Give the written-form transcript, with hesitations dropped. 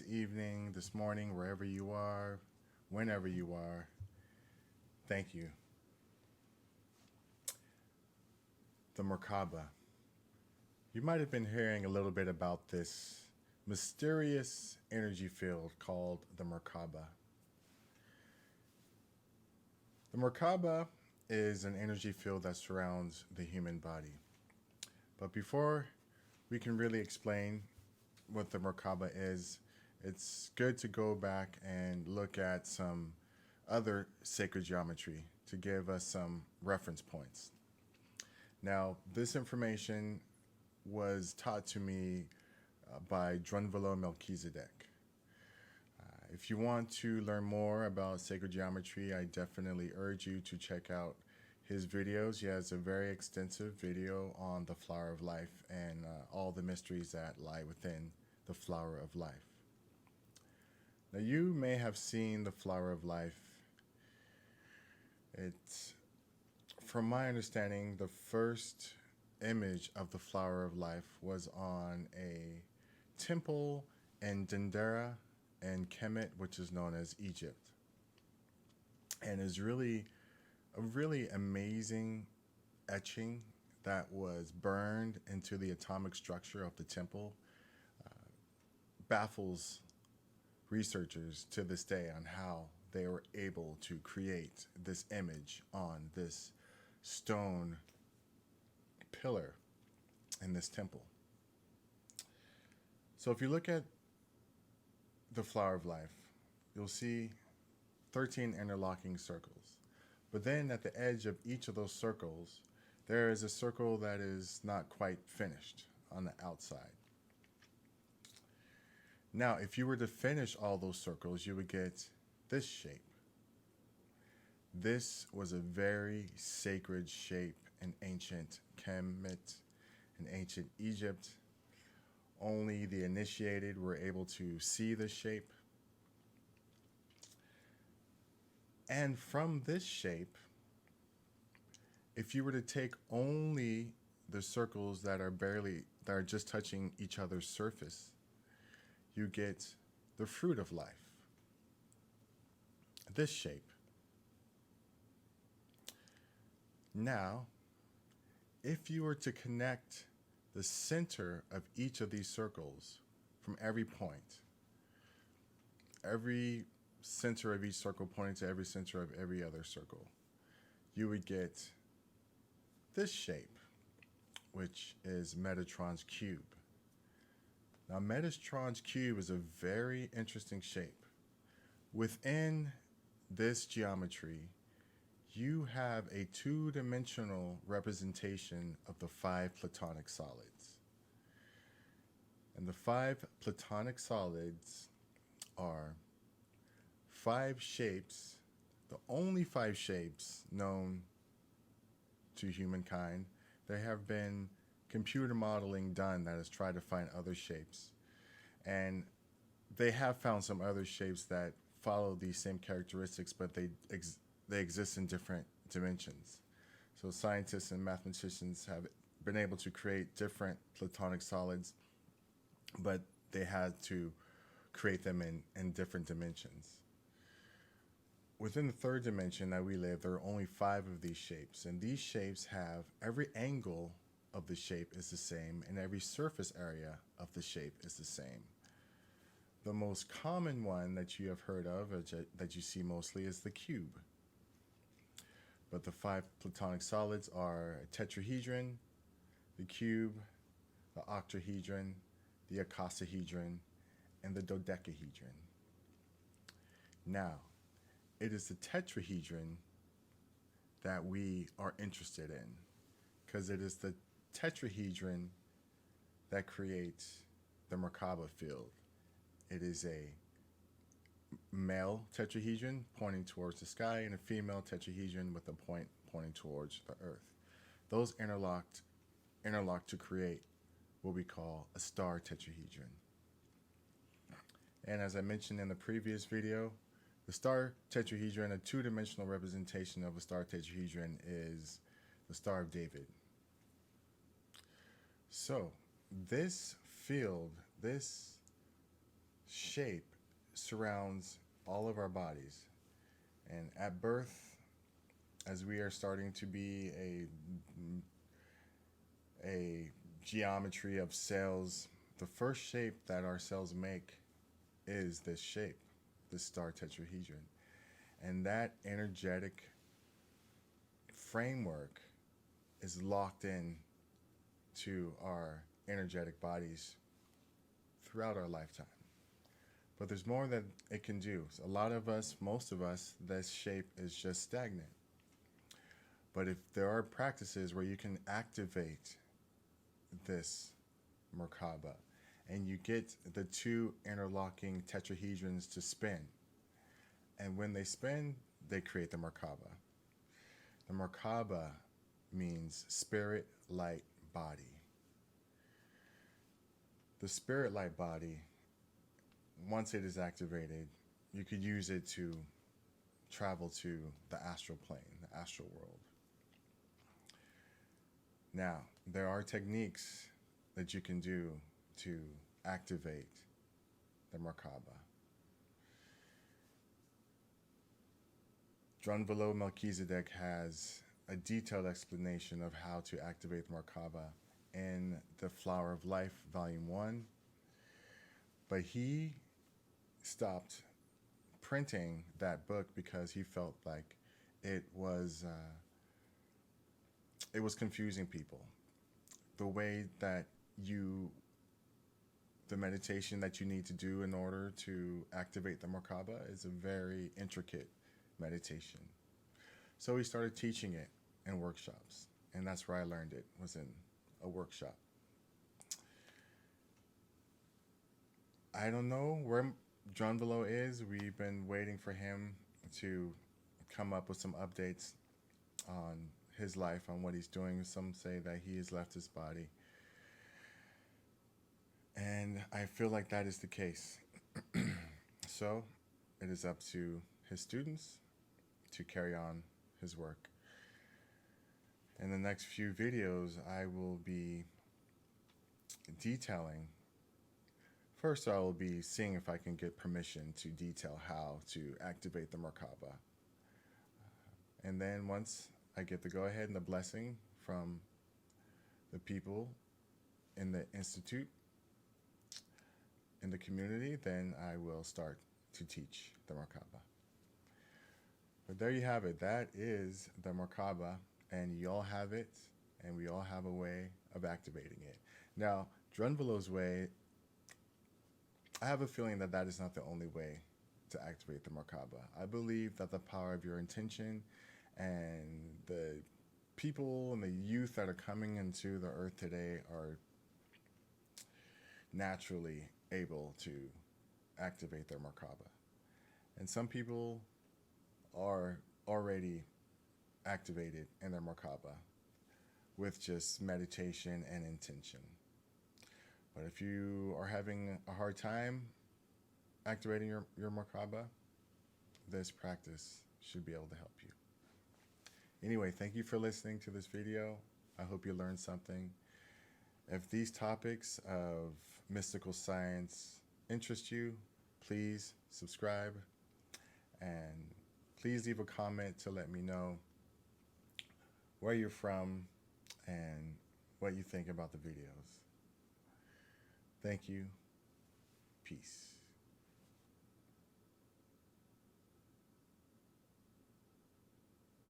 evening, this morning, wherever you are, whenever you are. Thank you. The Merkaba. You might have been hearing a little bit about this mysterious energy field called the Merkaba. The Merkaba is an energy field that surrounds the human body. But before we can really explain what the Merkaba is, it's good to go back and look at some other sacred geometry to give us some reference points. Now, this information was taught to me by Drunvalo Melchizedek. If you want to learn more about sacred geometry, I definitely urge you to check out his videos. He has a very extensive video on the flower of life and all the mysteries that lie within the flower of life. Now, you may have seen the flower of life. It's, from my understanding, the first image of the flower of life was on a temple in Dendera and Kemet, which is known as Egypt, and is really a really amazing etching that was burned into the atomic structure of the temple. Baffles researchers to this day on how they were able to create this image on this stone pillar in this temple. So if you look at the flower of life, you'll see 13 interlocking circles. But then at the edge of each of those circles, there is a circle that is not quite finished on the outside. Now, if you were to finish all those circles, you would get this shape. This was a very sacred shape in ancient Kemet, in ancient Egypt. Only the initiated were able to see this shape. And from this shape, if you were to take only the circles that are just touching each other's surface, you get the fruit of life, this shape. Now, if you were to connect the center of each of these circles from every point, every center of each circle pointing to every center of every other circle, you would get this shape, which is Metatron's cube. Now, Metatron's cube is a very interesting shape. Within this geometry, you have a two-dimensional representation of the 5 platonic solids. And the 5 platonic solids are 5 shapes, the only 5 shapes known to humankind. There have been computer modeling done that has tried to find other shapes. And they have found some other shapes that follow these same characteristics, but they exist in different dimensions. So scientists and mathematicians have been able to create different platonic solids, but they had to create them in different dimensions. Within the 3rd dimension that we live, there are only 5 of these shapes, and these shapes have every angle of the shape is the same, and every surface area of the shape is the same. The most common one that you have heard of, that you see mostly, is the cube. But the 5 platonic solids are a tetrahedron, the cube, the octahedron, the icosahedron, and the dodecahedron. Now, it is the tetrahedron that we are interested in, because it is the tetrahedron that creates the Merkaba field. It is a male tetrahedron pointing towards the sky and a female tetrahedron with a point pointing towards the earth. Those interlocked to create what we call a star tetrahedron. And as I mentioned in the previous video, the star tetrahedron, a two-dimensional representation of a star tetrahedron, is the Star of David. So this field, this shape surrounds all of our bodies. And at birth, as we are starting to be a geometry of cells, the first shape that our cells make is this shape, this star tetrahedron. And that energetic framework is locked in to our energetic bodies throughout our lifetime. But there's more that it can do. So a lot of us, most of us, this shape is just stagnant. But if there are practices where you can activate this Merkaba and you get the two interlocking tetrahedrons to spin, and when they spin, they create the Merkaba. The Merkaba means spirit, light, body. The spirit light body, once it is activated, you could use it to travel to the astral plane, the astral world. Now, there are techniques that you can do to activate the Merkaba. Drunvalo Melchizedek has a detailed explanation of how to activate the Merkaba in the Flower of Life, Volume 1. But he stopped printing that book because he felt like it was confusing people. The way that the meditation that you need to do in order to activate the Merkaba is a very intricate meditation. So he started teaching it in workshops, and that's where I learned it, was in a workshop. I don't know where Drunvalo is. We've been waiting for him to come up with some updates on his life, on what he's doing. Some say that he has left his body. And I feel like that is the case. So it is up to his students to carry on his work. In the next few videos, I will be detailing. First, I will be seeing if I can get permission to detail how to activate the Merkaba. And then once I get the go-ahead and the blessing from the people in the institute, in the community, then I will start to teach the Merkaba. But there you have it. That is the Merkaba, and you all have it, and we all have a way of activating it. Now, Drunvalo's way, I have a feeling that that is not the only way to activate the Merkaba. I believe that the power of your intention and the people and the youth that are coming into the earth today are naturally able to activate their Merkaba. And some people are already activated in their Merkaba with just meditation and intention. But if you are having a hard time activating your Merkaba, this practice should be able to help you. Anyway, thank you for listening to this video. I hope you learned something. If these topics of mystical science interest you, please subscribe and please leave a comment to let me know where you're from and what you think about the videos. Thank you. Peace.